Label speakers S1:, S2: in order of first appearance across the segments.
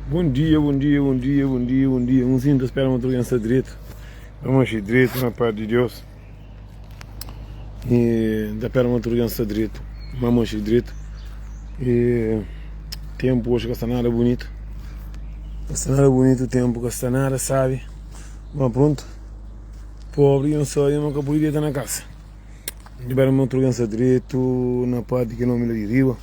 S1: Bom dia, bom dia, bom dia, bom dia, bom dia. Um sim, espera uma criança direito. Vamos direito na paz de Deus. E da espera uma criança direito. Vamos direito. E tempo hoje que nada bonito. Está nada bonito tempo, que está nada, sabe? Mas pronto. Pobre, eu só eu nunca podia estar na casa. Espera uma criança direito na parte que não me deriva.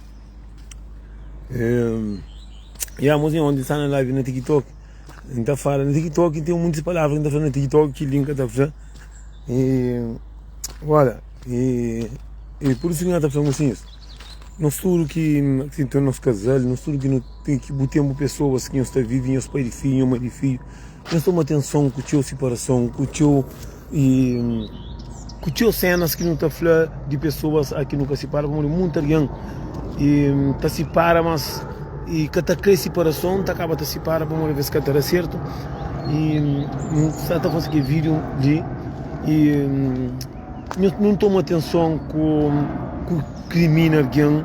S1: E a música onde está na live na TikTok. Então fala, no TikTok tem muitas palavras que está falando no TikTok que link está falando. E olha, e por isso que nós estamos assim isso. Nós tudo que tem nosso casal, nós tudo que tem que botemos pessoas que estão vivendo, os pais de filho, mãe de filho. Nós tomamos atenção com o teu separação, com o teu cenas que não está falando de pessoas aqui nunca se para, como muito alguém e está se para, mas e que está cresce separação, tá acaba de se para para uma vez que está certo e não está fazendo vídeo de e não toma atenção com crimina alguém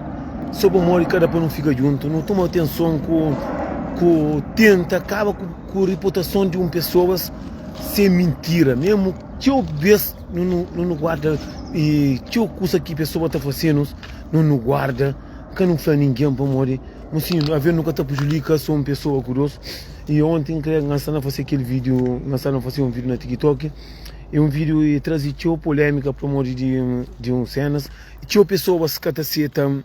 S1: só para morrer cada para não ficar junto, não toma atenção com tenta acaba com a reputação de uma pessoas sem mentira, mesmo que eu vejo não guarda e que coisa que a pessoa está fazendo não guarda, que não faz ninguém para morrer. Mas sim, a ver nunca está prejudica, sou uma pessoa curiosa. E ontem creio que nós estamos a fazer aquele vídeo, nós estamos a fazer um vídeo na TikTok. E um vídeo e trazer polêmica para morrer de um cenas. E tinha pessoas que aceitam,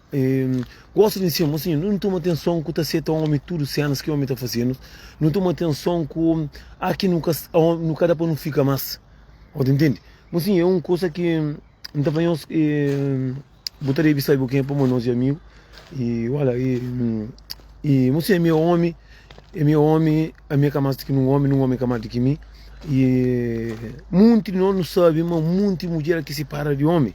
S1: gostam de cima, assim, não toma atenção que aceitam homem tudo cenas que o homem está fazendo. Não toma atenção que aqui nunca dá para não ficar mais. Entende? Mas sim, é uma coisa que não também botaria a vista um pouquinho para nós amigos. E olha, você é meu homem, a minha camada que um homem camada que mim. E muito não sabe, mas muita mulher que se para de homem.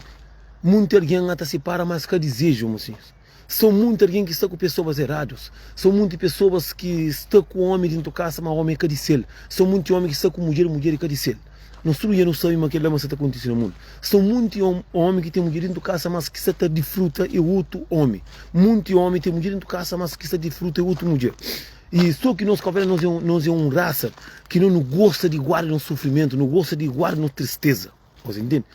S1: Muita alguém até se para, mas que desejo, mocinhos. São muita alguém que está com pessoas erradas. São muitas pessoas que estão com homem dentro de casa, mas homem que de São muitos homens que estão com mulher que de nós não sabemos o que está acontecendo no mundo. São muitos homens que têm mulher dentro de casa, mas que está de fruta e outro homem. Muitos homens têm mulher dentro de casa, mas que está de fruta e outra mulher. E só que nós nós é uma raça que não gosta de guardar no sofrimento, não gosta de guardar na tristeza. Você entende?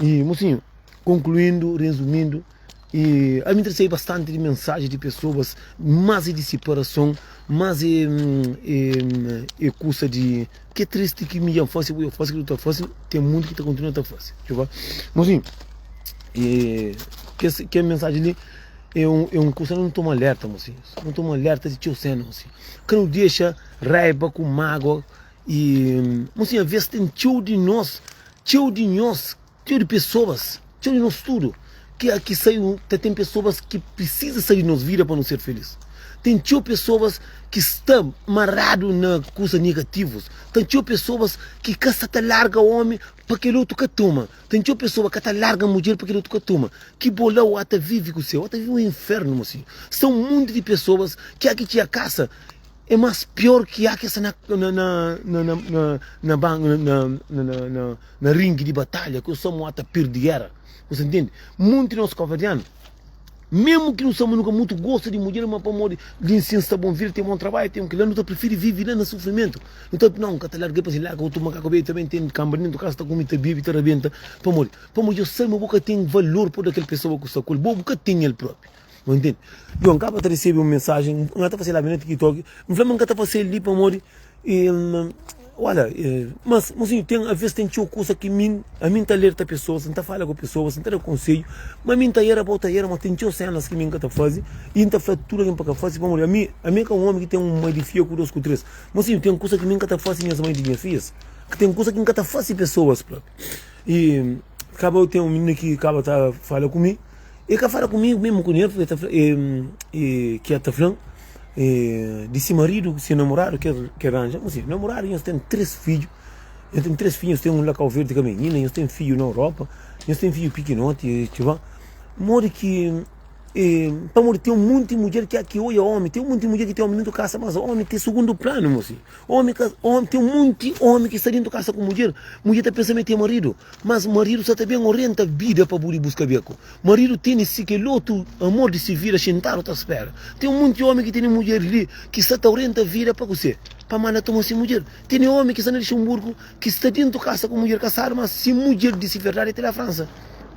S1: E, mocinho, concluindo, resumindo, e a mim interessei bastante de mensagens de pessoas, mas de separação, mas é coisa de que é triste que me faça, eu faço que não está fácil, tem muito que está continuando a fazer. Mas sim, que a mensagem ali é um coisa não toma alerta, mocinhos, não toma alerta de teu seno, mocinho, que não deixa raiva com mágoa e, mocinho, às vezes tem tio de pessoas, tio de nós tudo. Que aqui saiu, tem pessoas que precisam sair de nós vida para não ser felizes. Tem pessoas que estão amarradas na coisas negativas. Tem pessoas que te larga o homem para que ele outro que toma. Tem pessoas que te larga a mulher para que ele outro que toma. Que bolão até vive com o seu, até vive um inferno, assim. São um monte de pessoas que aqui tinha casa. É mais pior que aqui na ringue de batalha, que eu sou até perder. Você entende? Muito nós cavadianos, mesmo que não somos nunca muito gosto de mulher, mas para morrer de ensino está bom vir, tem um bom trabalho, tem um que lá, não está prefere viver lá no sofrimento. Então, não, que te larguei para se largar, o macaco bem também tem cambarinho do caso, está com muita bíblia, está rebenta, para morrer. Para morrer, eu sei, mas boca tem valor por aquela pessoa que está com ele, boca tem ele próprio. Não entende? Eu acabo de receber uma mensagem, não está fazendo lá no TikTok, não falei, mas está fazendo ali para morrer. Olha, mas assim, às vezes tem coisa que a mim está alerta pessoas, não está falando com pessoas, não está dando conselho, mas a mim está mas tem cenas que a mim está fazendo, e está fazendo para fazer, para morrer. A mim é um homem que tem uma mãe de filha com 2 com 3, mas assim, tem coisa que a mim está fazendo minhas mães de minhas filhas, que tem coisa que está fazendo pessoas, e acaba eu tenho um menino que acaba tá fala comigo, e que fala comigo mesmo com ele, que está falando, desse marido, se namorado, que arranja, assim, namorado, eles têm 3 filhos, tem um lá Cabo Verde com a menina, eles têm filho na Europa, eles têm filho pequenote, mora que para morrer, tem um monte de mulher que aqui olha homem, tem um monte de mulher que tem homem dentro de casa, mas o homem tem segundo plano, moço. Tem um monte de homem que está dentro de casa com mulher está pensando em ter marido, mas o marido só também orienta a vida para buscar beco. Marido tem esse que outro amor de se vira, sentar ou espera. Tem um monte de homem que tem mulher ali, que está orienta a vida para você, para mandar tomar se mulher. Tem homem que está no Luxemburgo, que está dentro de casa com mulher casada, mas se mulher disse verdade, tem na França.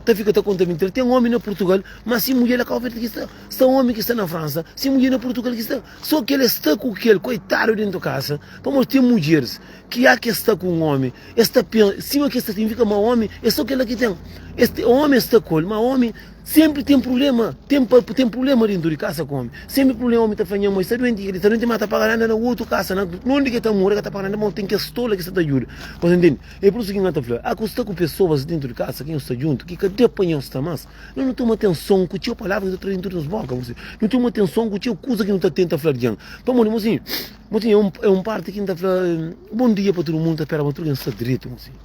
S1: Fica conta mentira. Tem um homem na Portugal, mas se mulher acaba que está um homem que está na França, se mulher na Portugal que está, só que ele está com aquele coitado dentro de casa. Vamos ter mulheres que há que está com um homem, está cima que está significa mau homem, é só aquele que tem. Este homem está com ele, mas o homem sempre tem problema, tem problema dentro de casa com o homem. Sempre problema, o homem está fazendo, está doente, ele está doente, mas está pagando na outra casa, onde que está morrendo, está pagando, mas tem que estola que está ajuda. Você entende? É por isso que não está falando. Há que estar com pessoas dentro de casa, quem está junto, que cadê apanhar está mais? Não tem uma atenção com a tua palavra que está dentro das bocas, não tem uma atenção com a tua coisa que não está tentando falar de vamos, mocinho, é um parte que está falando, bom dia para todo mundo, espera, mas todo mundo está direito, mocinho.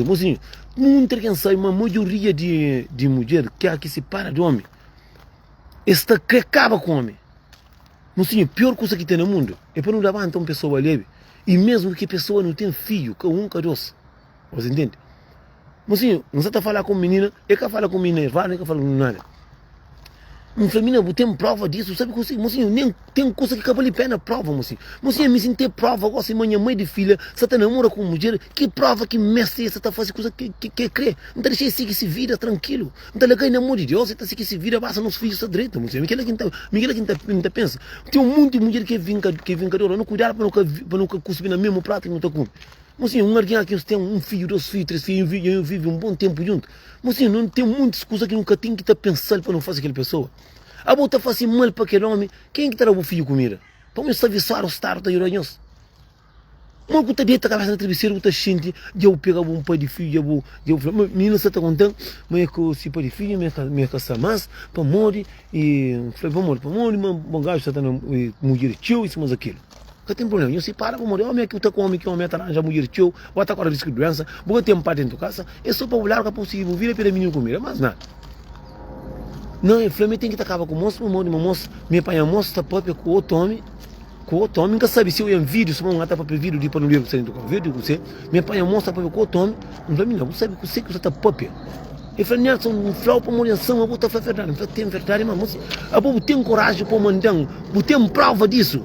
S1: Mocinho, muita gente sabe, uma maioria de mulher que é que se para de homem, está que acaba com o homem. Mocinho, a pior coisa que tem no mundo é para não levantar uma pessoa leve, e mesmo que a pessoa não tem filho, que um, que dois. Você entende? Mocinho, não está a falar com menina, é que fala com menina, é que fala com nada. Menina, tem prova disso, sabe? Mocinho, nem tem coisa que acaba ali pena prova, mocinho. Mocinho, me sentir prova, agora se minha mãe de filha, você está namora com mulher, que prova que mestre você está fazendo coisa que crê. Não está deixando assim que se vira tranquilo. Não está ligando em amor de Deus, você está assim que se vira, basta nos filhos está direito, mocinho. Miguel que pensa. Tem um monte de mulher que é vincadora, não cuidar para nunca cuspir na mesma prato que não está com. Mocinho, um alguém aqui tem um filho, 2 filhos, 3 filhos, e vive um bom tempo junto. Mocinho, não tem muitas coisas que nunca tem que estar pensando para não fazer aquela pessoa. A boa está fazendo mal para aquele homem, quem que terá o filho comida? Para me avisar o estar da iranhos. Mas que está cabeça na travesseira, que está gente, eu pegava um pai de filho, eu menina está contando, mas é que se pai de filho, me casar mais, para morrer, e falei, para morrer, mas o gajo está na mulher tio, isso, mas aquilo. Não tem problema, eu se para para morrer, homem que está com homem, que homem está na mulher tio, vai estar com a risco de doença, vou ter um pai dentro de casa, é só para olhar que é possível, vir para menino comida, mas nada. Não, eu falei, tem que acabar com o moço, meu pai a moça está própria com outro homem, nunca sabe se eu ia em vídeo, se eu não está para vídeo, de para não ver o que você vídeo, você, meu pai a moça está própria com outro homem, não falei, não, você sabe que você está própria. Eu falei, Nelson, um flau para morrer, eu vou estar falando verdade, eu falei, tem verdade, mas moça, a bobo tem coragem para mandar, eu tenho prova disso.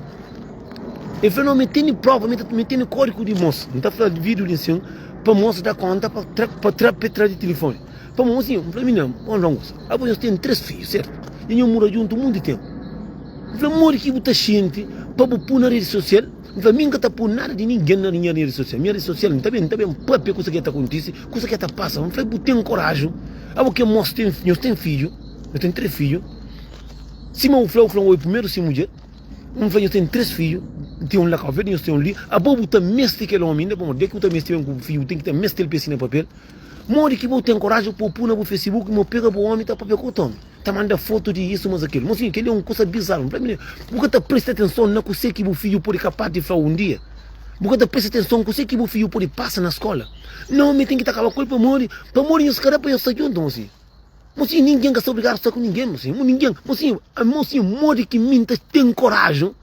S1: Eu falei, não, me tem prova, me tem código de moça, não está falando de vídeo de assim, para moça dar conta, para trás de telefone. Para moça, eu falei, não, eu tenho 3 filhos, certo? E eu moro junto um monte de tempo. Eu falei, moro que você gente, para pôr na rede social, eu falei, nunca está por nada de ninguém na minha rede social. Minha rede social não está bem, papai, coisa que está acontecendo, coisa que está passando. Eu falei, eu tenho coragem, eu que moço eu tenho filho, eu tenho 3 filhos. Se eu falei, primeiro se mulher, eu falei, eu tenho 3 filhos, tenho um lá cá verde, eu tenho um ali, a bobo está mestre que é homem, né? Bom, desde que eu também estive com o filho, tem que ter mestre ele pensando em papel. Mori que eu tenho coragem para pôr no Facebook, eu pego o homem, está para ver com o homem. Está mandando foto de isso, mas aquilo. Mas sim, aquele é uma coisa bizarra. Porque está presta atenção na coisa que o filho pode capaz de falar um dia. Porque está presta atenção na coisa que o filho pode passar na escola. Não, me tem que acabar com ele para morrer. Para morrer, os caras para eu estar junto, assim. Mas sim, ninguém quer se obrigar a estar com ninguém, mas sim. Ninguém, mas sim, mori que minta tem coragem.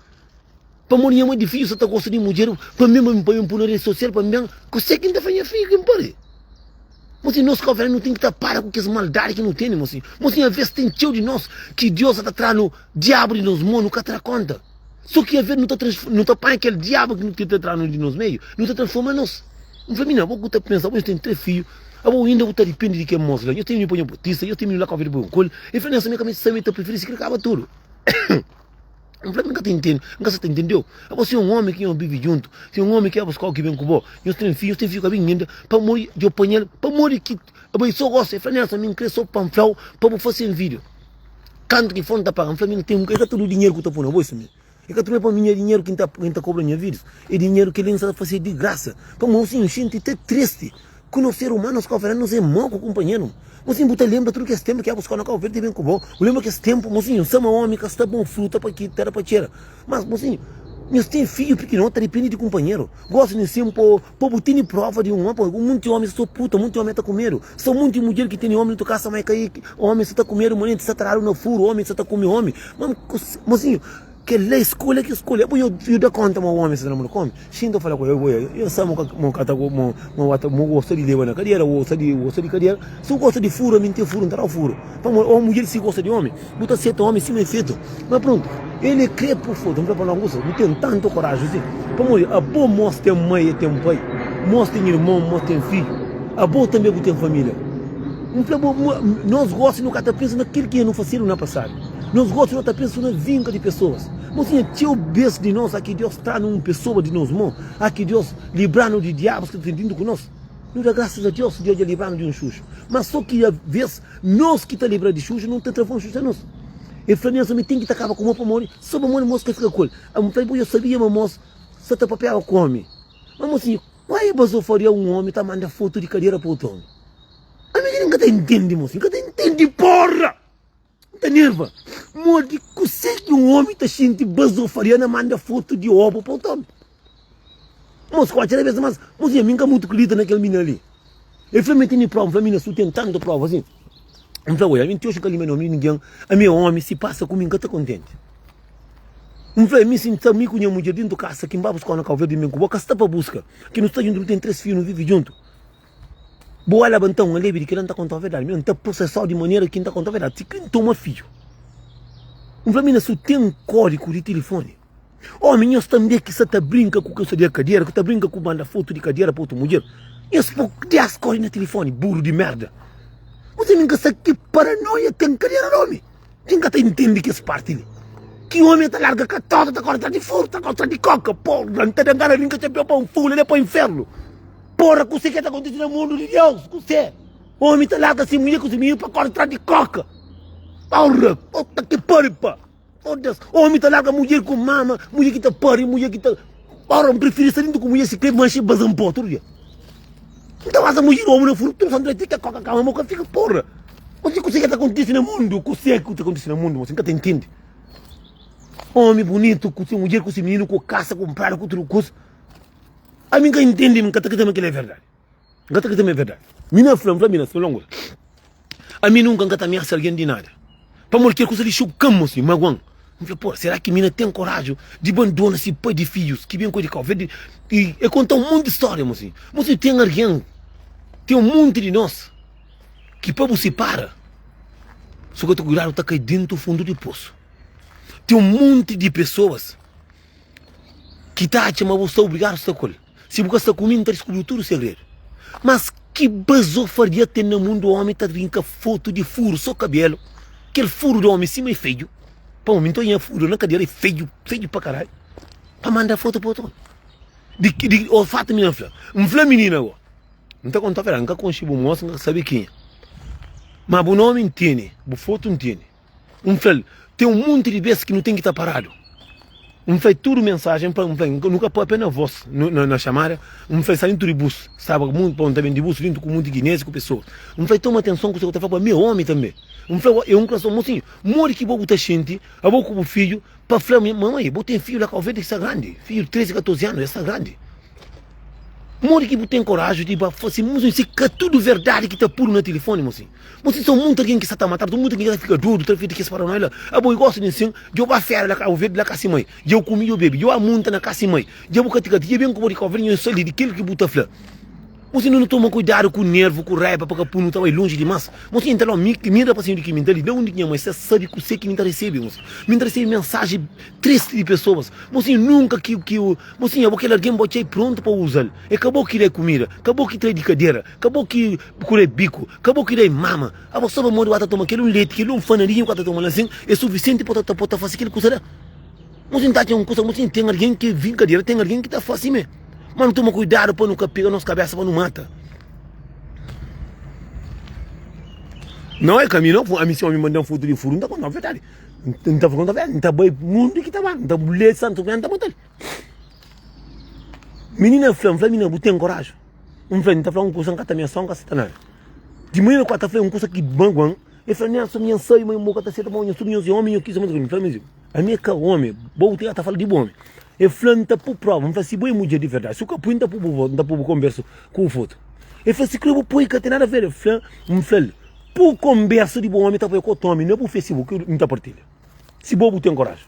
S1: Para morrer é muito difícil, você está gostando de mulher, para mim, pôr na rede social, para mim, você que não está fazendo filho, quem pode? Mas nosso governo não tem que estar para com as maldades que não tem, mocinho. Mocinho, às vezes tem tio de nós que Deus está trazendo o diabo de nós, mano, nunca terá conta. Só que às vezes não está para aquele diabo que está trazendo de nós meio, não está transformando nós. Não falei, não, vou pensar, eu tenho 3 filhos, eu ainda vou estar dependendo de quem mostra. Eu tenho meu botista, eu tenho lá com a vida por um colho. Eu falei, nessa minha cabeça, eu prefiro se acaba tudo. Não falei, nunca você entendeu? Você é um homem que vive junto, você é um homem que é buscar o que vem com você. Eu tenho filhos que vêm ainda, para morrer, de apanhar, para morrer que eu só gosto. Eu falei, nessa minha cresceu para um flau, para fazer um vídeo. Canto que for não está pagando, eu falei, tem todo o dinheiro que eu estou pondo, você mesmo. É que eu para mim dinheiro que está cobrando minha vida. É dinheiro que ele não está fazendo de graça. Para mim, assim, gente, é triste. Quando o ser humano, os governos, não é mau com o companheiro. Mocinho, você lembra tudo que esse tempo que ia buscar na Cabo Verde bem com bom. Lembra que esse tempo, mocinho, sama homem que está bom fruta para que terra para tirar. Mas, mocinho, Nós temos filho porque não depende de companheiro. Gosto de sempre por ter prova de um homem. Muitos homens são puta, muitos homens estão comendo. São muitas mulheres que tem homem na tua casa, mas cair. Homem você está comendo, mulher você está trarando no furo, homem você está comendo homem. Mozinho, que é escolha que escolha. Eu dou conta, meu homem, você não me come. Sinto falar com eu sei que gosto de levar na cadeira, gosto de cadeira. Se eu gosto de furo, eu tenho furo, não terá furo. Uma mulher se gosta de homem, bota certo homem, sim, é feito. Mas pronto, ele crê por foda, não para não gostar, não tem tanto coragem assim. A boa mostra tem mãe e tem pai, mostra tem irmão, mostra tem filho. A boa também tem família. Nós gostamos, nunca pensamos naquilo que não faziam no passado. Nós gostamos de pensar na vinca de pessoas. Mas tinha tio beijo de nós, aqui Deus está numa pessoa de nós, mão. Aqui Deus livrando de diabos que estão vindo com nós. Não dá graças a Deus, Deus é livrando de um xuxo. Mas só que a vez, nós que está livrando de xuxo, não está transformando xuxo a nós. E falei, nós também tem que acabar com uma para morrer. Só para morrer, moço, que fica com ele. Eu sabia, mas moço, só está papel come. Mas mocinho, qual é a faria um homem está mandando foto de cadeira para o outro homem? A minha nunca entende, mocinho, nunca entende, porra! Tá nerva. Morde, consegue um homem tá sentindo basofaria na manda foto de ovo para o Tom. Mas quase a vez, mas eu nunca muito querida naquele menino ali. Ele falou, tem prova, família, su tem tanta prova assim. Então, olha, a gente acha que ali não ninguém, a minha homem se passa comigo, que tá contente. Falei, me sinto amigo com a mulher dentro da casa, que vai buscar na calveira de mim, que você está para busca, que não está junto, tem 3 filhos, não vive junto. Boa lá, então, a lei de que não está contando a verdade, não está processado de maneira que não está contando a verdade. Se quem toma filho, família, se tem um código de telefone, homem, nós também que você está brinca com o que de cadeira, que está brinca com manda foto de cadeira para outra mulher, e as poucos 10 códigos no telefone, burro de merda. Você nunca sabe que paranoia tem cadeira, homem. Nunca te entende que esse parte ali. Que homem está larga com toda, está contra de furo, está contra de coca, porra, não tem nada, nunca te para um fulo, ele é para o inferno. Porra, você que está acontecendo no mundo de Deus, você. Homem está larga assim, mulher com esse menino para contra de coca. Porra, puta que pariu, pá. Foda-se. Homem está larga mulher com mama, mulher que está pariu, mulher que está... Porra, eu prefiro estar indo com mulher se quer manchar bazampó, todo dia. Então essa mulher, homem, não furo, tu não tem que coca, calma, moca, fica porra. Você consegue que está acontecendo no mundo, consegue que está acontecendo no mundo, você nunca te entende. Homem bonito, com essa mulher, com esse menino, com caça, com praia, com outra coisa. A mim que entende, que também é verdade. Que também é verdade. Mina flama, mina longa. A mim nunca que ameaça alguém de nada. Para morrer coisa de chocamos assim, magoão. Pô, será que mina tem coragem de abandonar esse pai de filhos que vem com de calveira e contar um monte de história, mocinho. Mocinho, tem alguém, tem um monte de nós que para você para. Só que o cuidado está caindo dentro do fundo do poço. Tem um monte de pessoas que está a chamar você obrigado a estar com ele. Se você está comigo, está descobrindo tudo o segredo. Mas que basofaria tem no mundo o homem está brincando foto de furo, só cabelo. Aquele furo do homem cima é feio. Para o homem, então é furo na cadeira, é feio, feio para caralho. Para mandar foto para o outro. O fato, minha filha, menina agora. Não está contando a verdade, nunca conheci o moço, nunca sabe quem é. Mas o nome entende, a foto entende. Tem um monte de vezes que não tem que estar parado. Faz tudo mensagem para nunca põe apenas voz na chamada. Faz saindo de bus, sabe? Muito também de bus, vindo com muito guinense, com pessoas. Faz tomar atenção com o que você está falando, meu homem também. Eu um coração, mocinho, morre que vou botar gente, eu vou com o filho, para falar, mamãe, vou ter filho lá com a que está grande, filho de 13, 14 anos, está grande. Morre que tem coragem de fazer, mocinho, isso é tudo verdade que está puro no telefone, mocinho. Mocinho, são muito alguém que está matando, muito alguém que fica duro, tem que se parar nela. Eu gosto de assim, eu vou aferrar lá, o verde lá com a mãe, eu comi o bebê, eu amunta na casa mãe, eu vou caticar, eu venho com o covrinho, eu sou ali, daquele que bota flor. Você não toma cuidado com o nervo, com o raiva, porque o não está longe demais. Você entra lá, mira para cima de quem me entende, não ninguém, mas você sabe que você que me recebe, moço. Me recebe mensagem triste de pessoas. Você nunca você aquele alguém botou pronto para usar. Acabou que ele é comida, acabou que ele é de cadeira, acabou que ele é bico, acabou que ele é mama. A você vai morrer para tomar aquele leite, aquele fanarinho que está tomando assim, é suficiente para fazer aquele coisa lá. Você não está tendo coisa, você tem alguém que vem cadeira, tem alguém que está fácil mesmo. Mas não toma cuidado para não pegar nossa cabeça, para não mata. Não é caminho, não. A missão me mandou um foto de furo, não está contando a verdade. Não está contando a verdade. Não está bem mundo que está lá. Não está mulher santo, não está matando. Menina flama, menina, tem coragem. Não está falando coisa que está minha são, que está nada. De manhã, quando está falando coisa que banguam, eu falei, não, sou minha sonho, minha boca está certa, minha sonho, homem, eu quis, mas a minha que homem, vou ter que estar falando de homem. E flan tá por prova, não faz se boi mulher de verdade. Se o capim tá por conversa com o foto. E faz se creu por que tem nada a ver, flan, por conversa de bom homem tá por cotomi, não é por Facebook, não tá partilha. Se bobo tem coragem.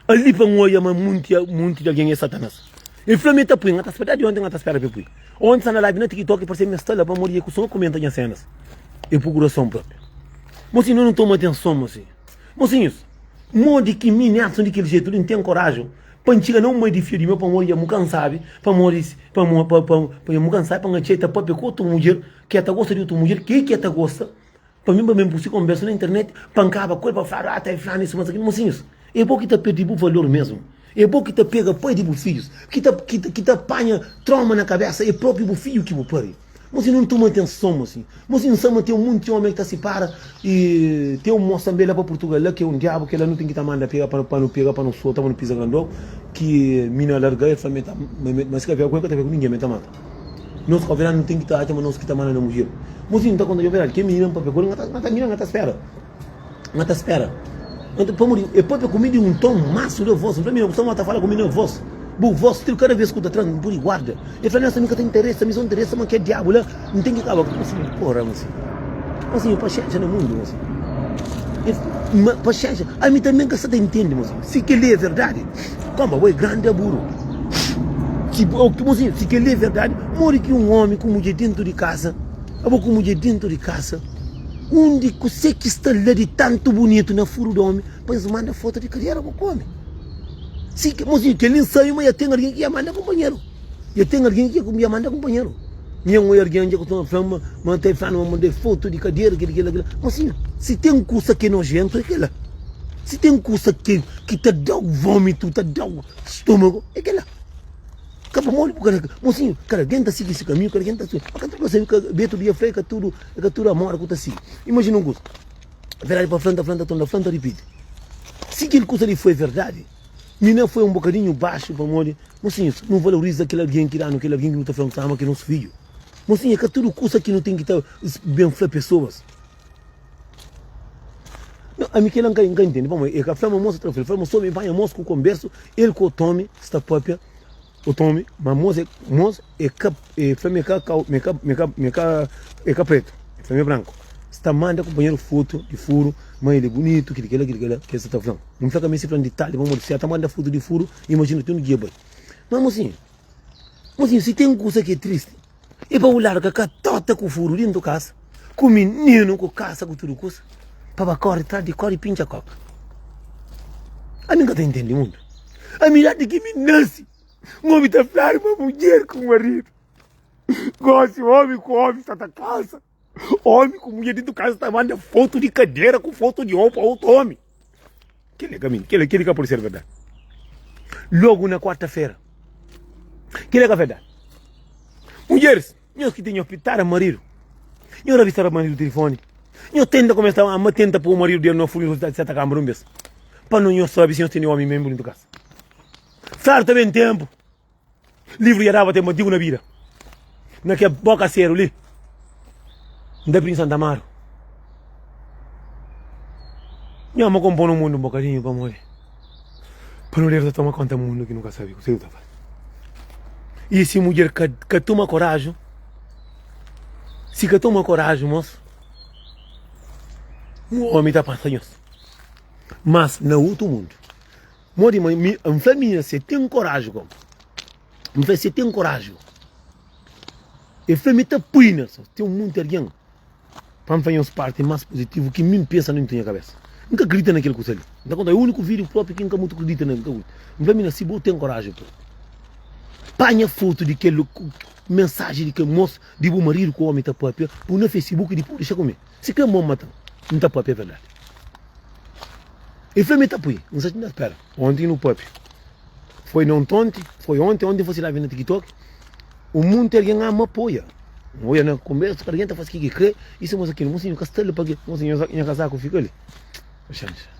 S1: Ali para olhar mas muito de alguém é Satanás. E flan tá por, não tá esperando de ontem, não tá esperando por. Ontem está na live na TikTok para ser minha história para morrer com só comenta as cenas. E por coração próprio. Mocinho, não toma atenção, mocinho. Mocinhos, de que minhaço daquele jeito, não tem coragem. Pantiga não me difícil de meu para morrer, eu não sabe, para morrer, para não sabe, para não chegar para pegar outra mulher, que até gosta de outra mulher, que até gosta. Para mim, para você conversa na internet, pancava, coisa para falar, até falar isso, mas aqui, mocinhos, é bom que te perde o valor mesmo. É bom que te pega, pai de filhos, que te apanha trauma na cabeça, é próprio filho que vou pare. Mas não toma atenção, assim. Mas não sabe tem um monte de homem que está se para e tem um moçambique para Portugal lá que é um diabo que ela não tem que estar mandando pegar para não pegar para não soltar para não pisar grandão que mina larga e fala mas que havia coisa que ninguém me mata. Nós que não tem que estar mas nós que está mandando mulher. Mas não está quando eu ver que menina para pegar não está menina não está espera. Não está espera. Então para morrer e pode comer de um tom maço de voz. Para mim não está falando comigo voz. Bu voz tem cada vez que tu atrás por guarda. E fala nessa nunca tem interesse, mas não interessa, mas que é diabo lá, não tem que acabar com assim, porra, mas assim, paciência no mundo, mas paciência, a mim também que você entende, mas se que lê é verdade, como é grande é burro. Se que lê é verdade, morre que um homem com mulher dentro de casa, com mulher dentro de casa, onde você que está lá de tanto bonito na furo do homem, pois manda foto de carreira para o homem. Sim, mas que ele saiu, mas tem alguém que ia mandar companheiro. Eu tenho alguém que ia mandar companheiro. Minha mulher que anda com uma mantém falando, mandei foto de cadeira, aquilo. Mas sim, se tem coisa que é nojento, é aquela. Se tem coisa que te dá o vômito, te dá o estômago, é aquela. Capa mole por cara. Mas sim, cara, quem está seguindo esse caminho, cara, quem está seguindo. Mas quando você vê todo dia feio, que tudo amor, que está assim. Imagina um gosto. Verdade para frente, repite. Se aquele coisa ali foi verdade, Mina foi um bocadinho baixo para morrer. Mocinho, não valoriza aquele alguém que aquele alguém que não está falando que é nosso filho. Mocinho, é que tudo custa que não tem que estar bem para pessoas. Não, a mim que não entende. Vamos, é que a flama moça troféu, a flama só me vai a moça com converso, ele com o Tommy, está própria, o Tommy, mas moça é flama é preto, é flama branco. Está manda companheiro foto de furo, mas ele é bonito, que você está falando. Não fica me falando de detalhe, vamos dizer, está manda foto de furo, imagina tu no dia, boy. Mas mocinho, se tem uma coisa que é triste, é para olhar que a tota com furo dentro da casa, com o menino com caça, com tudo coisa, para correr atrás de cor e pincha coca. A mim nunca está entendendo muito. A mirada de que me nasce, um homem está falando uma mulher com o marido. Gosta, homem com homem está na casa. Homem com mulher dentro de casa está mandando foto de cadeira com foto de roupa outro homem. Que é caminho, que é por ser verdade. Logo na quarta-feira. Que é a verdade. Mulheres, nós que tenham hospital marido. Eu revisar o marido do telefone. Eu tento começar a tentar pôr o marido dele no fundo de certa câmara um mês. Para não saber se eu tenho homem mesmo dentro de casa. Claro, também tempo. Livro ia dar para ter motivo na vida. Naquela boca cero ali. Da Príncipe Santa Amaro. Eu vou compor no mundo um bocadinho para morrer. Para não levar a tomar conta do mundo que nunca sabe o que você está fazendo. E se mulher que toma coragem, se que toma coragem, moço, o homem está passando. Mas no outro mundo, a família, se tem coragem, se tem coragem, a família está puina, tem um mundo de alguém. Para fazer as partes mais positivas que mim pensa não tem a cabeça. Nunca acredita naquele coisa ali. Então, é o único vídeo próprio que nunca muito acredita naquilo. Para mim, se você tem coragem, panha foto de aquele mensagem de que moço de bom marido com o homem está próprio, por no Facebook e depois deixa comer. Se quer mão matar, não está próprio, é verdade. E foi está por aí, não sei se não espera. Ontem no próprio. Foi ontem você lá vendo no TikTok. O mundo alguém me apoia. Olha na conversa, alguém está fazendo o que crê. Isso é aqui, mocinho, castelo para quê? Mocinho, eu casaco fica ali.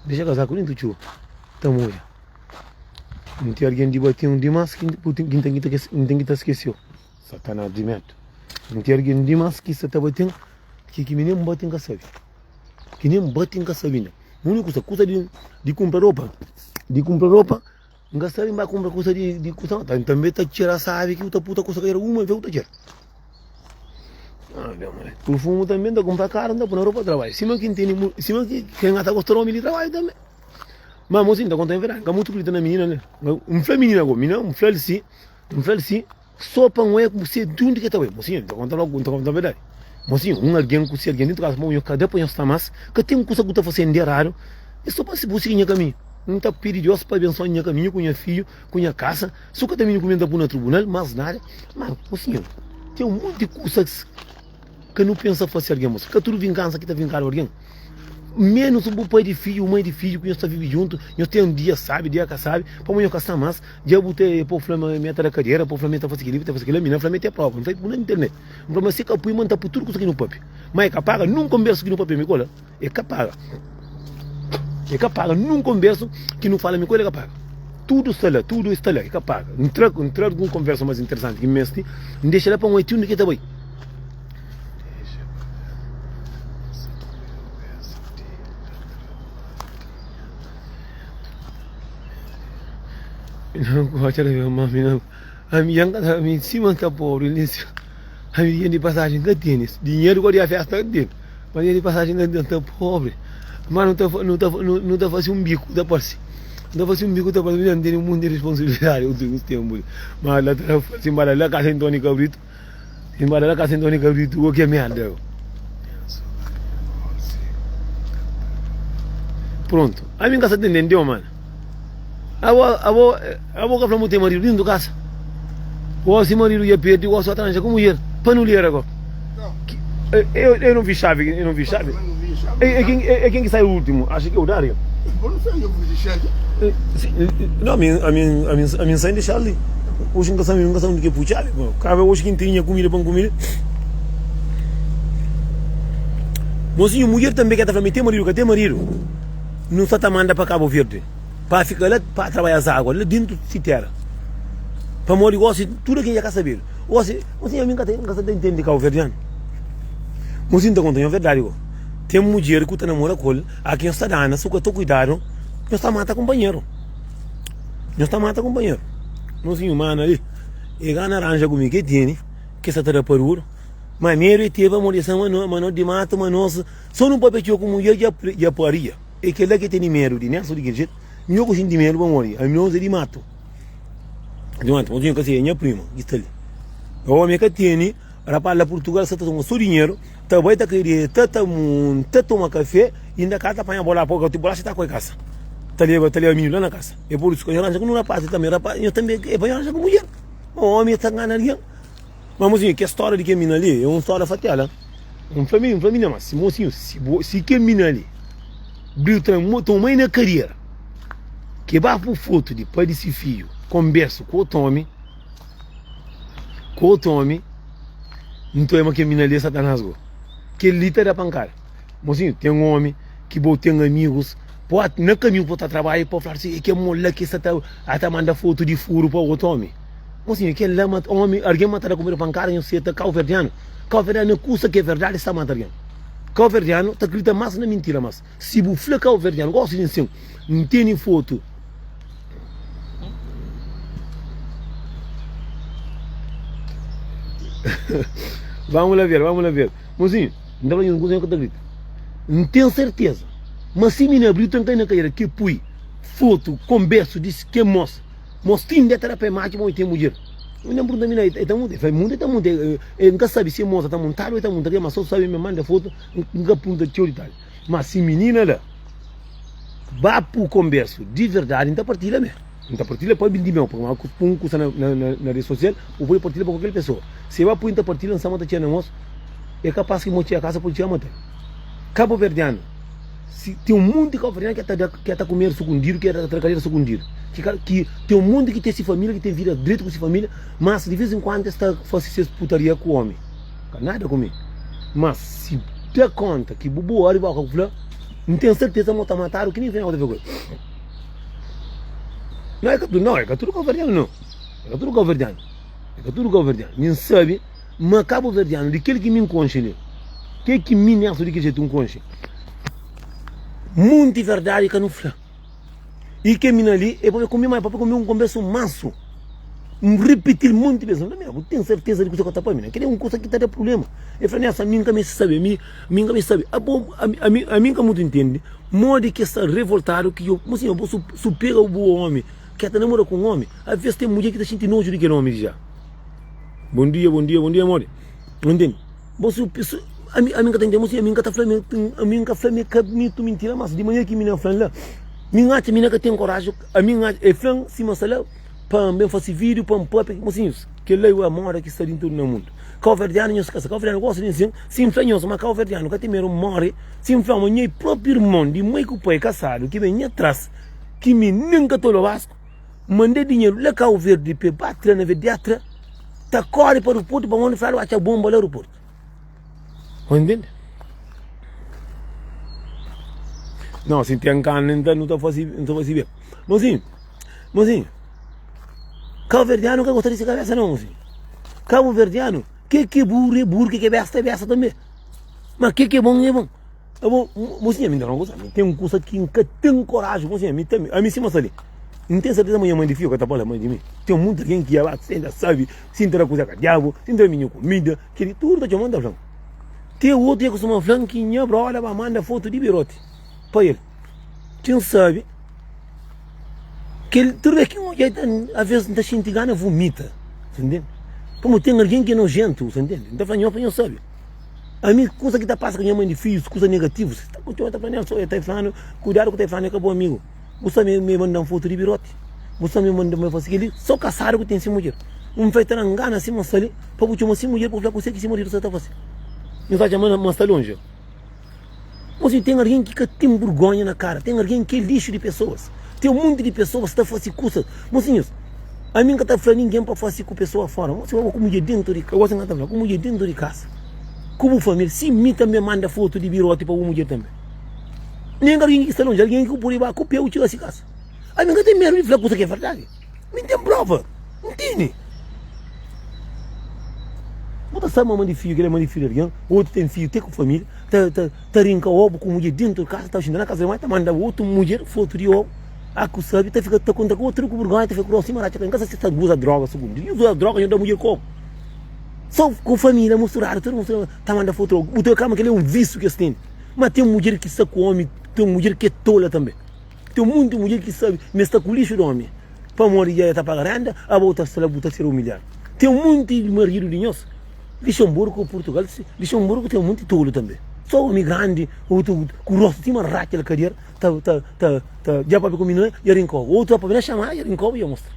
S1: Deixa casaco nem tu tio. Então, olha. Não tem alguém de bater um demais que não tem que estar esqueceu. Satanás de medo. Não tem alguém demais que está batendo que nem bate em casa. Que nem bate em casa. A única coisa de comprar roupa. De comprar roupa gastar em compra coisa de custa, também tá tirar sabe que o puta custa que era uma vez o tira. O fumo também tá comprar caro, não para Europa trabalho. Cima quem tem, cima quem está gostando de trabalho também. Mas mocinho, tá contando verdade, que muito grita na menina, né? Menina agora, menina, sim, só para um é que você tudo que tá bem, mocinho, tá contando verdade. Mocinho, alguém que se alguém dentro da casa, eu cada depois está mais, que tem coisa que tá fazendo de raro, é só para se buscar em caminho. Não está perigoso para abençoar em caminho com minha filho, com minha casa, só que também comendo para no tribunal, mas nada. Mas, mocinho, tem um monte de coisas que não pensa fazer alguém, moço, que tudo vingança que tá vingando alguém. Menos o pai de filho, mãe de filho, que nós está vivendo junto, nós tem um dia sabe, dia que sabe, para amanhã caçar mais, dia botei para o Flamengo da carreira, para o Flamengo fazer aquilo, fazer aquilo, mina, o Flamengo é próprio, não faz por na internet. Mas se capui manda por tudo que aqui no papi. Mas é capaz, não converso aqui no papi, me cola. É capaz. É capaz, não converso que não fala me cola, é capaz. Tudo está lá, é capaz. Entrar com uma conversa mais interessante que me deixa lá para um etudo que está bem. Não gosto de ver uma menina. A minha cima está pobre, a minha de passagem que tem, dinheiro que a festa que tem, mas a de passagem que está pobre, mas não está fazendo um bico da parte, não está fazendo um bico da parte, não tem um mundo de responsabilidade, os tempos, mas lá está fazendo para lá casa Antônio Cabrito, embora lá casa Antônio Cabrito, o que é merda. Pronto, a minha casa entendeu, mano. Abo que falamos tem marido dentro da casa. O se marido ia perder, o só tranja como mulher. Para não ler agora. Eu não vi chave, É quem que sai o último? Acho que é o Dário.
S2: Eu não sei, eu vi chave.
S1: Não, a minha sai deixar ali. Hoje nunca sabe do que puxar. Cabe hoje quem tinha comida para comer. Mocinho, mulher também que está falando, tem marido. Não só está mandando para Cabo Verde. Para ficar lá, para trabalhar as águas, lá dentro de terra. Para morrer, tudo que já quer saber. Você a minha casa entende de Cabo Verdeano. Mas ainda contando a verdade. Tem uma mulher que está namorando com ele, aqui está dando, só que estou cuidando, nós está matando companheiro. Não sei, mano, ali, ele ganha naranja comigo, que tem, que está para o mas mesmo ele teve a mulher, mas de mata, mas nós, só não pode pedir com mulher e a paria. E que lá que tem medo de né, só de que jeito. Meu coxinho de mel, vamos morrer. A minha de mato. Adianta, eu que ser minha prima, está ali. O homem que tem, para Portugal, você toma seu dinheiro, também está querendo, tá tomar café, e ainda cá tá apanhando a bola, porque o tipo lá está com a casa. Tá ali a menina lá na casa. É por isso que eu não rapaz também, eu também, é para eu com mulher. O homem está ganhando ali. Mas, mocinho, que história de que mina ali, é uma história fatela. Um família, mas, mocinho, se que mina ali, Brilho mãe na carreira, que vai por foto de pai desse filho, converso com o Tommy, então é uma que mina ali, Satanás, que ele está da pancada. Mocinho, tem um homem que tem amigos, pode, no caminho para trabalhar, pode falar assim, que é moleque que está mandando foto de furo para o Tommy. Mocinho, que ele homem, alguém mata a comer pancada, eu sei, está Cabo Verdeano custa que é verdade, está matando. Cabo Verdeano está acreditando mais na mentira, mas se você Cabo Verdeano, gosta de dizer, não tem foto. Vamos lá ver. Mozinho, não vai coisa que acredita. Não tenho certeza. Mas se me abriu tem na carreira que põe foto, converso, disse que mostra. Mostra de terapia máquina e tem mulher. Eu não pergunto a mim, está muito. Eu nunca sabe se moça está montada ou está montada, mas só sabe me manda foto, nunca pergunta teoria. Mas se menina lá, vá para o converso de verdade, não está partilha mesmo. Não está partilha pode vir de mim, porque põe coisa na rede social, ou pode partilhar para qualquer pessoa. Se vai pôr partilha, não sabe onde tinha moço, é capaz que mote a casa pode tirar matar. Cabo Verdeano, tem um mundo de Cabo Verdeano que está comendo secundário, que está trabalhando secundário. Que tem um mundo que tem essa família, que tem vida direito com essa família, mas de vez em quando está fazendo putaria com o homem. Nada comigo. Mas se dá conta que bubu hora vai falar, não tenho certeza que está matando, que nem vem outra coisa. Não é que tudo Cabo Verdeano, não. É que tudo Cabo Verdeano. Nem sabe, mas Cabo Verdeano, daquele que me enconcha ali, que me nessa de que jeito um concha. Muito verdade que não fala. E que mina ali, é para comer mais, para comer um converso manso. Repetir muito de vezes. Eu tenho certeza de que você está para mim. Que é uma coisa que está de problema. Eu falei, essa minha me sabe, minha me sabe. A minha muito entende. Modo que está revoltado que eu, assim, eu posso superar o bom homem. Que até namora com um homem. Às vezes tem mulher que está sentindo nojo de que homem já. Bom dia, amor. Entende? Você a minha está entendendo, a minha está falando, a minha está falando que mentira, mas de manhã que minha falando lá. Minha que tem coragem, a minha é fã, se mas lá para bem fazer vídeo, para assim, que leio a mora que está dentro do mundo. Calverdiano, não se casa, Calverdiano gosta de dizer, se inflanhoso, mas Calverdiano, que tem medo morre, se inflama, o próprio irmão, de mãe que o pai casado, que vem atrás, que me nunca tolo vasco, mandei dinheiro, lá cá o verde, para bater na vediatra, tá corre para o aeroporto, para onde fala, acha bomba no aeroporto. Entende? Não, assim, tem cana, então não está fazendo bem. Mas sim, Cabo Verdeano que gostaria de cabeça não, assim. Cabo Verdeano, que burro, que besta também. Mas que é bom. É bom, mocinha, me dá uma coisa, tem um curso aqui que tem coragem, mocinha, a mim sim, mas ali. Não tem certeza amanhã mãe de filho que está falando mãe de mim. Tem muita gente que ainda sabe, se entrar coisa com diabo, se entrar minha comida, que ele tudo está chamando falando. Tem outro que costuma falar que minha brother manda foto de birote para ele. Quem sabe que ele, tudo bem que às vezes não está sentindo vomita, entende? Como tem alguém que é nojento, entende? Então eu sabe. A minha coisa que está passando com minha mãe de filhos, coisas negativas, está continuando a falar, só está falando, cuidado com o que está falando, acabou amigo. Você me manda uma foto de birote, você me manda uma foto que ele só caçaram que tem essa mulher. Feito na engana assim, mas ali, para você uma mulher, para falar com você que essa mulher você está fazendo. Não está chamando, mas está longe. Mas tem alguém que tem vergonha na cara, tem alguém que é lixo de pessoas. Tem um monte de pessoas que estão fazendo coisas. Mocinhos, a mim que está falando ninguém para fazer com pessoa fora. Você vai como dentro de casa, como dentro de casa. Como família, se mim também manda foto de birote para uma mulher também. Nem alguém que está longe, alguém que por aí vai copiar o tio dessa casa. A mim que tem medo de falar coisa que é verdade. Me tem prova, não tem. Você sabe uma mãe de filho, que ele é mãe de filho de alguém, outro tem filho, tem com família, tá rinca ovo com mulher dentro de casa, tá xingando na casa da mãe, tá mandando outra mulher, foto de ovo, a que sabe, tá ficando contra outro com vergonha, tá ficando assim, mas em casa você usa droga, segundo, e usa droga, e da mulher como? Só com família, misturado, todo mundo tá mandando foto, o teu cama que ele é um vício que tem, mas tem uma mulher que está com homem, tem uma mulher que é tola também, tem muita mulher que sabe, mas está com o lixo do homem, para morrer já está pagando, a volta a ser humilhar, tem um monte de marido de nós. Luxemburgo, Portugal, Luxemburgo tem muito tolo também. Só homem grande, outro com o rosto de uma rata na cadeira, já para comer, e rincou. Outro para vir chamar, e rincou e mostra.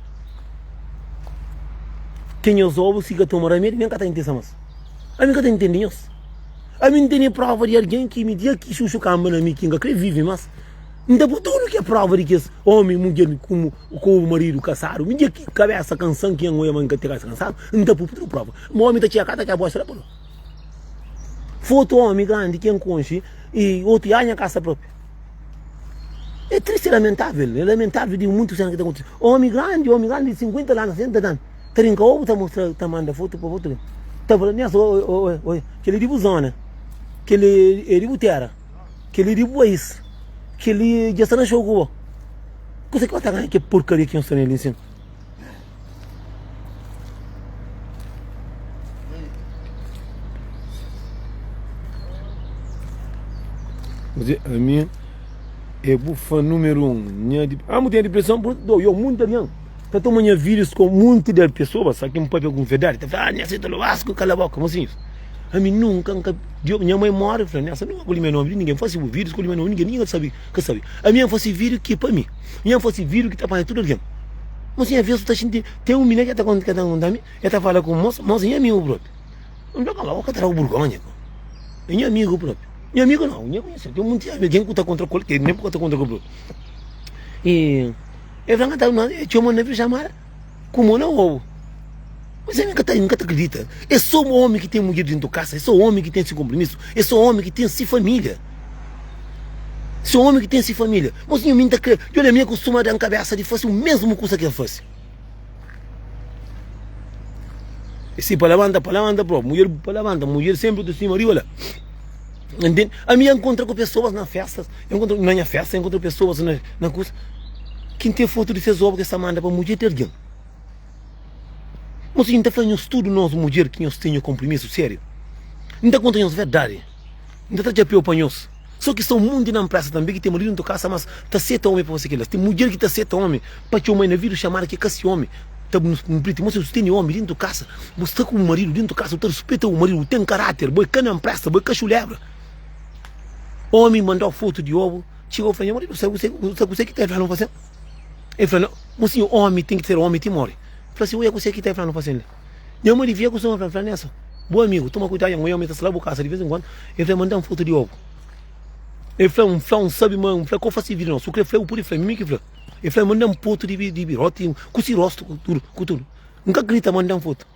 S1: Quem os ovos, se que tomar remédio, nem que está entendendo mais. A mim que está entendendo. A mim tem prova de alguém que me diz que chuchu camba na minha que vive, mas então por tudo que é prova de que esse homem, mulher, com o marido casado, me diz que cabeça canção que é uma mãe que tem cabeça cansado, então por tudo prova. O homem está tia cata que a bosta lá por lá. Foto homem grande que enconche e outro ia na casa própria. É triste, é lamentável de muito cena que está acontecendo. Homem grande de 50 anos, 60 anos, trinca ovo, está mostrando, está mandando foto para outro. Está falando nessa, que ele é de buzona, que ele é de terra, que ele é de país. Que ele já está na jogo. Você que vai estar que porcaria que eu estou ali em cima. A minha é bufa número 1. Muita depressão, eu muito alião. Está tomando vídeos com muitas de pessoas, aqui um papel com verdade. Está falando, aceita o Vasco, cala a boca, como assim? A mim nunca, minha mãe mora, eu falei, nessa não vou meu nome, ninguém faz vídeo, escolhi meu nome, ninguém sabe, que sabe. A minha faz vídeo que é para mim, minha faz vídeo que está para tudo alguém. Mas às vezes você tem um menino que está contando, ele está falando com o moço, é amigo próprio. Não dá cala, eu quero o burgonha, é amigo próprio. Meu amigo não, eu conheço, tem muito alguém que está contra o colo, que nem porque está contra o colo. E eu falei, tinha uma neve chamada, como não ou. Mas você nunca acredita. É só um homem que tem mulher dentro da casa, é só um homem que tem esse compromisso, é só um homem que tem essa família. Só um homem que tem essa família. Mas eu me olha, a minha costuma dar a cabeça de fazer o mesmo coisa que eu faço. E se para levanta, mulher para levanta, mulher sempre do cima, olha. Entende? A minha encontra com pessoas nas festas, encontro pessoas na coisa. quem tem foto de fez obra que essa manda para mulher ter alguém. Mas a gente está fazendo um estudo nós mulher que nós temos compromisso sério. Não está contando a verdade. Não está de para nós. Só que são muitos na empresa também que tem marido dentro de casa, mas está sete homem para você que elas. Tem mulher que está sete homem para te homem na vida chamar que é esse homem. Tá no preto, mas você tem homem dentro de casa, você está com o marido dentro de casa, você respeita o marido, tem caráter, boi cana empresta, boi cachulebra. Homem mandou foto de ovo, chegou e falou, marido, você que está falando fazendo? Ele falou, mas sim, homem tem que ser homem, tem morre. Ele falou assim, você que está falando fazendo? Minha mãe via que você vai falar nessa. Bom amigo, toma cuidado, a mulher está se lá por casa de vez em quando, ele vai mandar uma foto de ovo. Ele falou, sabe, mano, ele falou, qual faz vídeo não? Só que ele falou, por ele falou, mim que falou. Ele falou, manda foto de birote, com esse rosto, com tudo. Nunca grita, manda foto.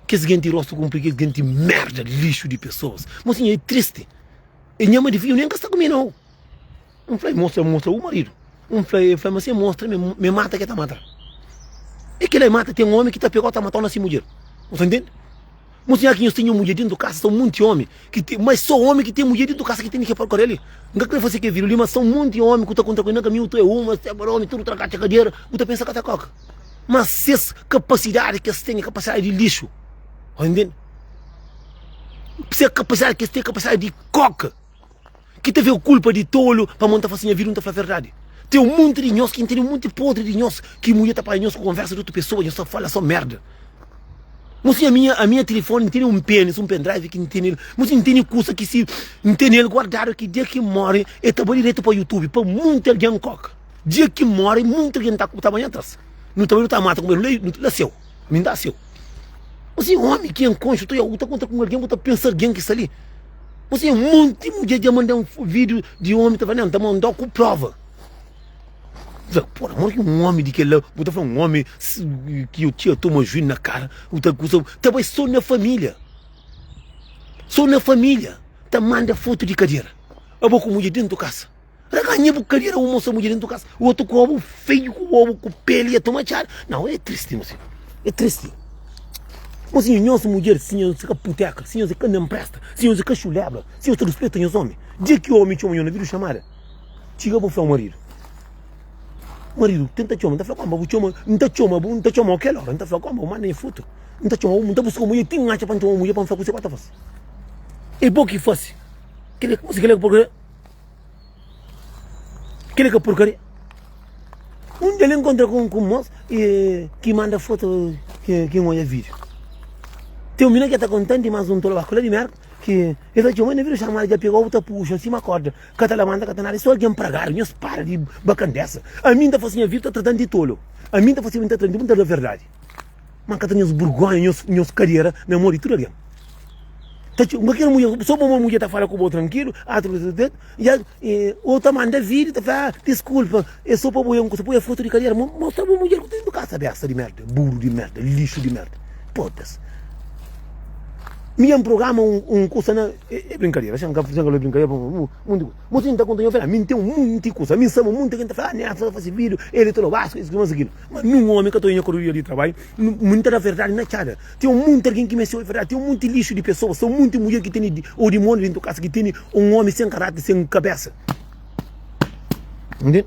S1: Que esse gente rosto complica, esse gente merda, lixo de pessoas. Mas assim, é triste. E minha mãe viu, nem gasta comigo não. Um falei, mostra o marido. Um falei, mas assim, mostra, me mata que tá matando. E que ele mata, tem um homem que tá pegando, tá matando assim mulher. Você entende? Mas aqui nós temos mulher dentro de casa, são muitos homens, mas só homem que tem mulher dentro de casa que tem que procurar ele. Não é que você quer vir ali, mas são muitos homens que estão contra o caminho, tu é uma, você é homem, tu traga a cadeira, você pensa que tá coca. Mas se essa capacidade que você tem, capacidade de lixo, entende? Se a capacidade que você tem, capacidade de coca, que teve a culpa de tolo para montar facinha vir, não tá falando a verdade. Tem um monte de nós que entende um monte podre de nós, que mulher tá para nós com conversa de outra pessoa, nós só fala só merda. Mas a minha telefone tem um pênis, um pendrive que entende ele. Mas entende coisa que se entende ele guardado que dia que morre, ele tá direto para o YouTube, para muita gente coca. Dia que morre, muita gente tá com o tamanho atrás. Não também não tá mata com ele, não tá seu, me dá seu. Mas homem que é inconsciente, tu tá contra com alguém, tu pensa alguém que está ali. Mas um monte de mulher de mandar um vídeo de homem, tá falando, tá mandando com prova. Por amor que um homem de que lá, você fala um homem que eu tinha tomado juízo na cara, outra coisa, também só na família. Só na família. Tá manda foto de cadeira. Eu vou com mulher dentro de casa. Ganhei por cadeira, uma moça mulher dentro de casa. O outro com o ovo feio, com o ovo com pele, ia tomar chá. Não, é triste, moço. É triste. Mas sim, nossa mulher, sim, você puteca, sim, você não empresta, sim, você cachulebra, sim, você respeita os homens. Dia que o homem tinha uma chamada, chega para o marido. Marido, tenta chamar, não tá falando como, não tá chamando aquela hora, não tá falando como, mas nem foto. Não tá chamando, não tá buscando mulher, tem um acha para chamar mulher para fazer coisa quatro vezes. É bom que fosse. Você quer porcaria? Quer porcaria? Um dia ele encontra com um moço que manda foto que olha vídeo. Tem um menino que está contente, mas um tolo vascular de merda, que ele está chamando, ele chamar, já pegou outra puxa, em cima corda, catalamanda, catanara, só alguém pragar, não para de bacana dessa. A mim está fazendo a vida, está tratando de tolo. A mim está fazendo a vida, está da verdade. Mas catando as vergonhas, as carreiras, não morre tudo alguém. Só uma mulher está falando com o outro tranquilo, e outra manda vídeo, está falando, desculpa, é só para pôr a foto de carreira, mostra uma mulher que está dentro de casa, dessa de merda, burro de merda, lixo de merda. Pô-se. Me programa curso na brincadeira, acham que é brincadeira, muito. Mas ainda quando eu vejo, tem um monte de coisa, me chama muito gente fala, né, só fazer vídeo, ele todo vasco, isso aquilo. Mas não homem que eu estou em correria de trabalho, muita da verdade não é cara. Tem um monte de alguém que me chama verdade, tem um monte de lixo de pessoas, são muitas mulheres que têm o demônio dentro da casa, que tem um homem sem caráter, sem cabeça. Entende?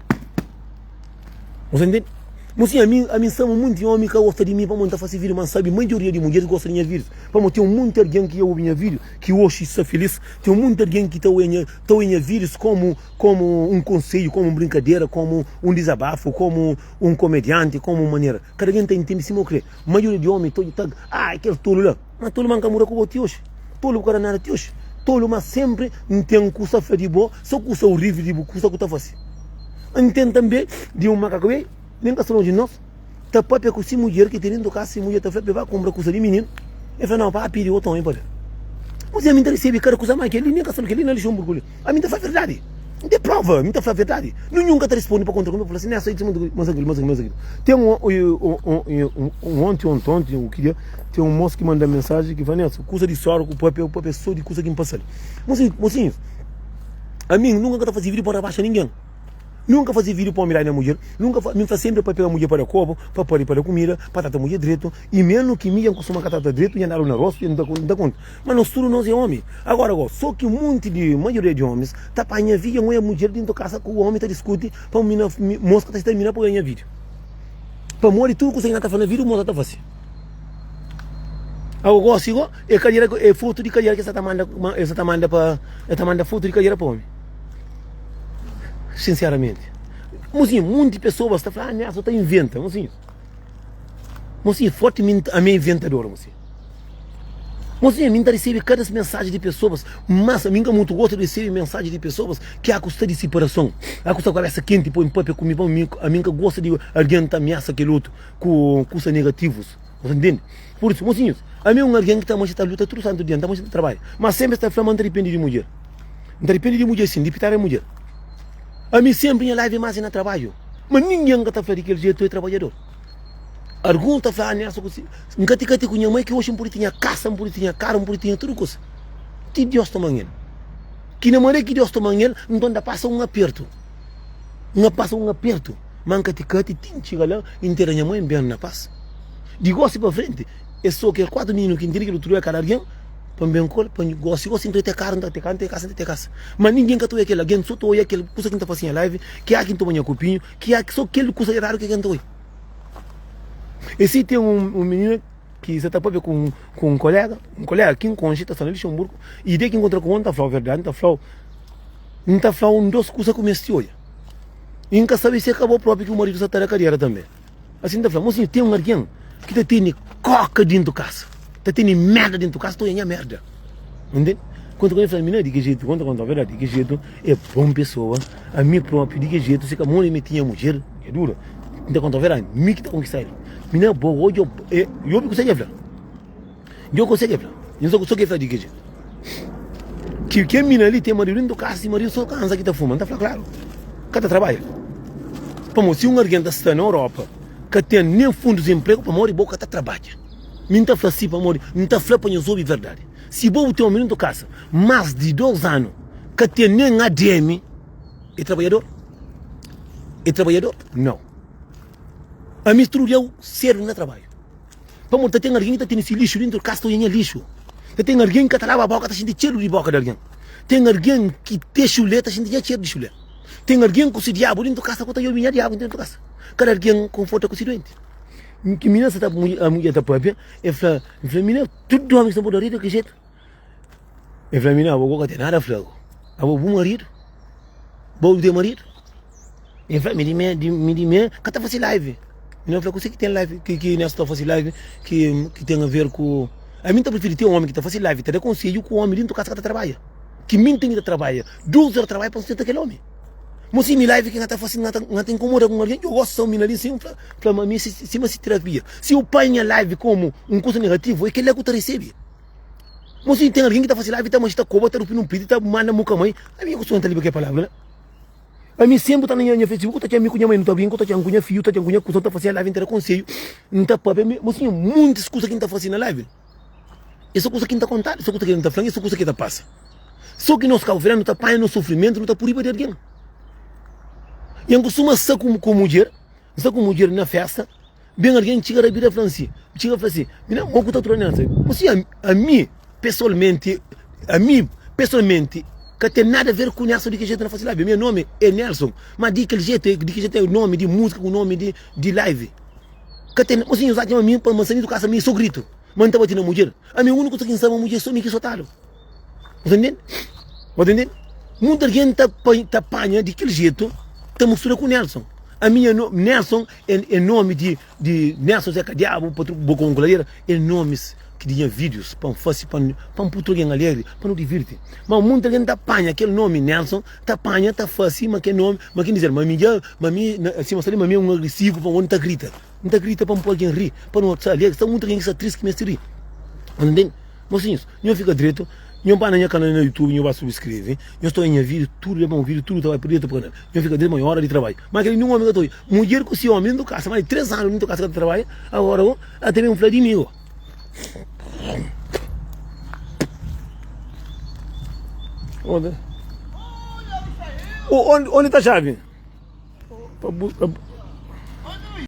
S1: Você entende? Mas sim, a mim são muito homens que gostam de mim para montar fazer vídeo, mas sabe, a maioria de mulheres gostam de minha vídeo. Para ter um monte de alguém que eu minha vídeo, que hoje está feliz, tem um monte de alguém que está em vídeos como um conselho, como uma brincadeira, como um desabafo, como um comediante, como uma maneira. Cada alguém está entendendo se eu creio. A maioria de homens está, aquele tolo lá, mas tolo manca mura com o tio hoje, tolo cara nada tio hoje, tolo mas sempre não tem um curso de boa, só curso horrível de boa, curso que está fácil. Entende também de um macaco aí? Nem que de nós, tá própria com mulher que tem dentro do carro, se mulher tá feita, vai comprar coisa de menino. Ele fala, não, para pedir outro homem, pode. Mas a mim tá recebendo cara coisa mais que ele, nem que ele não lixou um burgulho. A mim tá faz verdade. Não tem prova, a mim tá faz verdade. Nunca tá respondendo para contra como eu falo assim, nessa aí, mas aquilo. Tem ontem, eu queria, tem um moço que manda mensagem que fala, nessa, coisa de sorte, com o pessoa de coisa que me passa ali. Mocinho, a mim nunca tá fazendo vídeo para baixo ninguém. Nunca fazia vídeo para mirar na mulher, me faz sempre para pegar a mulher para o copo, para pôr para a comida, para tratar a mulher direito, e mesmo que me costuma tratar direito, e andar no rosto, e não dá conta. Mas nós tudo nós é homem. Agora, só que maioria de homens, tá para a vida, uma mulher dentro da casa com o homem, tá discute, para a mosca tá terminar para ganhar vídeo. Para morrer tudo que você está fazendo vídeo, mosca tá fazendo. Agora, é foto de carreira que você tá manda foto de carreira para homem. Sinceramente. Mocinho, muitas pessoas estão falando, ah, só está inventa, mocinho. Mocinho, fortemente a minha inventadora, mocinho. Mocinho, a mim recebe cada mensagem de pessoas, mas a mim muito gosto de receber mensagem de pessoas que a custa de separação, a custa de cabeça quente, põe papo comigo, a mim gosta de alguém que ameaça aquele outro com coisas negativas, você entende? Por isso, mocinhos, a mim é alguém que está a luta todo santo dia, está a trabalho, mas sempre está falando, não depende de mulher. Não depende de mulher sim, de pitar é mulher. A mim sempre em live mais na trabalho. Mas ninguém está falando daquele jeito é trabalhador. Alguns está falando nessa coisa. Nunca te com minha mãe que hoje um tinha caça, um tinha cara, um tinha tudo coisa. Que Deus toma ele. Que na maneira que Deus toma ele, então ainda passa um aperto. Passa um aperto. Manca te chega lá, inteira minha mãe bem na paz. Digo assim para frente. É só que 4 minutos que entende que ele trouxe a cara alguém. Se você não tem cara, não tem casa. Mas ninguém que toca aquele alguém, só toca aquele coisa que está fazendo live, que há quem toma minha copinho, que há só aquele coisa raro que quem toca. E se tem um menino que você está para ver com um colega aqui em Conchita, está no Luxemburgo, e de que encontra com um, está falando verdade, não está falando duas coisas como este olha. E nunca sabe se acabou próprio que o marido está na carreira também. Assim está falando, mocinho, tem um alguém que tem coca dentro da casa. Tá tendo merda dentro do caso, estou em merda. Entende? Quando eu falo, menina, de que jeito, quando a verdade, de que jeito, é bom pessoa, a mim próprio, de que jeito, se a mãe me tinha mulher, é dura. Então, quando a verdade, me que está conquistando. Menina, boa, hoje eu consigo falar. Eu consigo falar. Eu só consigo falar de que jeito. Que a menina ali tem marido dentro do caso, e marido só cansa que está fumando, está claro. Cada trabalho. Como se um alguém está na Europa, que tem nem fundo de desemprego, para morrer, boca está trabalhando. Não está falando assim para morrer, não está falando para ouvir verdade. Se você tem um menino de casa, mais de 2 anos, que tem nem ADM, é trabalhador? É trabalhador? Não. A mistura é o sério no trabalho. Para morrer, tem alguém que tem esse lixo dentro do casa, tem lixo. Tem alguém que está lá a boca, está sentindo cheiro de boca de alguém. Tem alguém que tem chulé, está sentindo cheiro de chulé. Tem alguém com esse diabo dentro do casa, que está sentindo diabo dentro do casa. Cada alguém conforta com esse doente. Que menina está a mulher está própria, e fala, menina, tudo homem está por que jeito? E fala, menina, vou ter nada, fala, vou marido, vou ter marido. E fala, me diz, que está fazendo live. Menina, fala, você que tem live, que nessa está fazendo live, que tem a ver com... A mim está preferindo ter um homem que está fazendo live, te aconselho com o homem dentro da casa que trabalha. Que mim tem que trabalhar, 2 horas de trabalho para sustentar aquele homem. Mas se me live que está fazendo, não tem incomoda com alguém, eu gosto de menina ali, sim, para mim, se terapia. Se eu ponho a live como um curso negativo, é que ele é que tu recebe. Mas se tem alguém que está fazendo live, está cobra, está no pedido, está manda muca mãe, a minha coisa não está ali porque palavra, né? A mim sempre está na minha Facebook, está com minha mãe, não está bem, está com minha filho, está com minha coisa, está fazendo live inteira conselho, não está para ver, mas sim, muitas coisas que está fazendo na live. Essa coisa que está contando, essa coisa que está falando, essa coisa que está passa. Só que nós calveiros não está apanhando no sofrimento, não está por ir de alguém. E eu costumo estar com mulher na festa, bem alguém chega a vir a falar assim, menina, vou contar outra coisa. Mas a mim, pessoalmente, que tem nada a ver com Nelson de que jeito na fase live. Meu nome é Nelson, mas de que jeito é o nome de música, o nome de live. Que tem, assim, eu já a mim para manter do casa, eu sou grito, mas não estava tendo mulher. A minha única coisa que sabe mulher só me que soltaram. Entendeu? Muita gente está apanha de aquele jeito. Está mistura com Nelson. A minha Nelson é nome de Nelson Zé Diabo, para o galera, é nomes que tinha vídeos para fazer para um puto alguém alegre, para não divertir. Mas muita gente apanha aquele nome Nelson, apanha, está fácil, mas que nome, mas quem dizer, mas assim, mas é um agressivo, para onde está grita. Não está grita para alguém rir, para não estar alegre, está muita gente está triste que me ri. Entende? Mocinhos, não fica direito. Eu vou no canal no YouTube, eu vou subscrever. Eu estou em vídeo, tudo é bom, vídeo, tudo vai por dentro do canal. Eu fico dentro de uma hora de trabalho. Mas aquele não homem que eu estou. Mulher com esse homem dentro da casa, mais de 3 anos dentro da casa que eu trabalho. Agora, até mesmo falar de mim. Onde está a chave? para